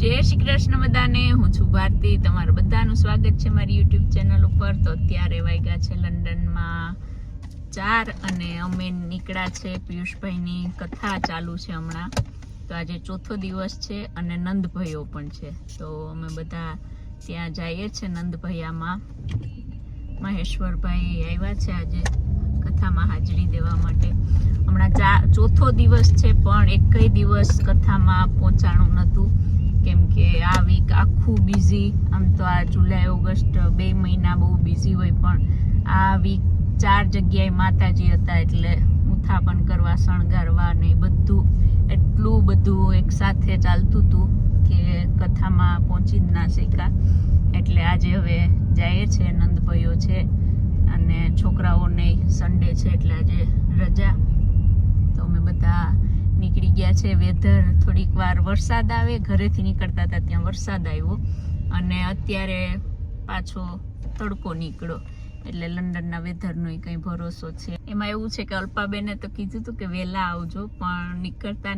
જય શ્રી કૃષ્ણ બધાને, હું છું ભારતી. તમારું બધાનું સ્વાગત છે મારી યુટ્યુબ ચેનલ ઉપર. તો અત્યારે વાગ્યા છે લંડનમાં 4 અને અમે નીકળ્યા છે. પિયુષભાઈની કથા ચાલુ છે હમણાં. તો આજે ચોથો દિવસ છે અને નંદભાઈઓ પણ છે. તો અમે બધા ત્યાં જઈએ છીએ. નંદભાઈયામાં મહેશ્વરભાઈ આવ્યા છે આજે કથામાં હાજરી દેવા માટે. હમણાં ચોથો દિવસ છે પણ એકય દિવસ કથામાં પહોંચાણું નહોતું, કેમ કે આ વીક આખું બિઝી. આમ તો આ જુલાઈ ઓગસ્ટ 2 મહિના બહુ બિઝી હોય, પણ આ વીક 4 જગ્યાએ માતાજી હતા, એટલે ઉથાપન કરવા, શણગારવા ને બધું એટલું બધું એક સાથે ચાલતું હતું કે કથામાં પહોંચી જ ના શક્યા. એટલે આજે હવે જાય છે, નંદભાઈઓ છે અને છોકરાઓને સન્ડે છે એટલે આજે રજા. તો અમે બધા નીકળી ગયા છે. વેધર થોડીક વાર વરસાદ આવે, ઘરેથી નીકળતા હતા ત્યાં વરસાદ આવ્યો અને અત્યારે પાછો તડકો નીકળ્યો. એટલે લંડનના વેધરનો કંઈ ભરોસો છે. એમાં એવું છે કે અલ્પાબેને તો કીધું હતું કે વહેલા આવજો, પણ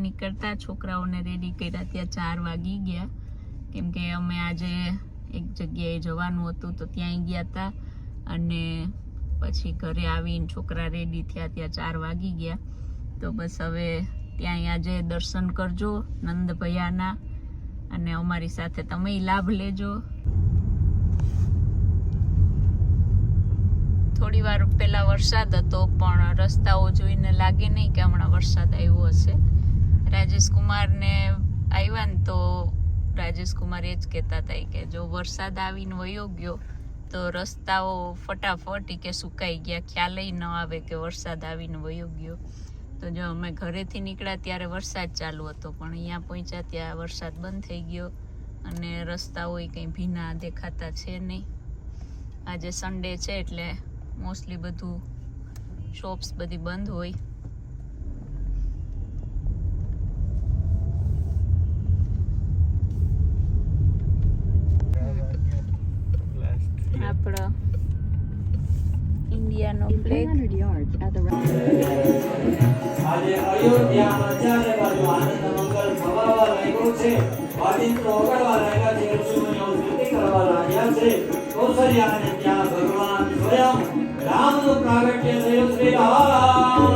નીકળતા છોકરાઓને રેડી કર્યા ત્યાં 4 વાગી ગયા, કેમ કે અમે આજે એક જગ્યાએ જવાનું હતું તો ત્યાં ગયા હતા અને પછી ઘરે આવીને છોકરા રેડી થયા ત્યાં 4 વાગી ગયા. તો બસ હવે ત્યાં આજે દર્શન કરજો નંદભૈયાના અને અમારી સાથે તમે લાભ લેજો. થોડી વાર પહેલા વરસાદ હતો પણ રસ્તાઓ જોઈને લાગે નહીં કે હમણાં વરસાદ આવ્યો હશે. રાજેશ કુમારને આવ્યા ને તો રાજેશ કુમાર એ જ કહેતા હતા કે જો વરસાદ આવીને વયો ગયો તો રસ્તાઓ ફટાફટ કે સુકાઈ ગયા, ખ્યાલ ન આવે કે વરસાદ આવીને વયો ગયો. તો જો અમે ઘરેથી નીકળ્યા ત્યારે વરસાદ ચાલુ હતો, પણ અહીંયા પહોંચ્યા ત્યાં વરસાદ બંધ થઈ ગયો અને રસ્તાઓ કંઈ ભીના દેખાતા છે નહીં. આજે સન્ડે છે એટલે મોસ્ટલી બધું શોપ્સ બધી બંધ હોય. આપણો ઇન્ડિયાનો ફ્લેગ. આજે અયોધ્યામાં ચારે બાજુ આનંદ મંગલ થવા લાગ્યો છે. વાદિત્રો ઓગળવા લાગ્યા છે, ઋષિમુનિઓ સ્તુતિ કરવા લાગ્યા છે. કૌશલ્યાને ત્યાં ભગવાન સ્વયં રામનું પ્રાગટ્ય થયું. શ્રી રામ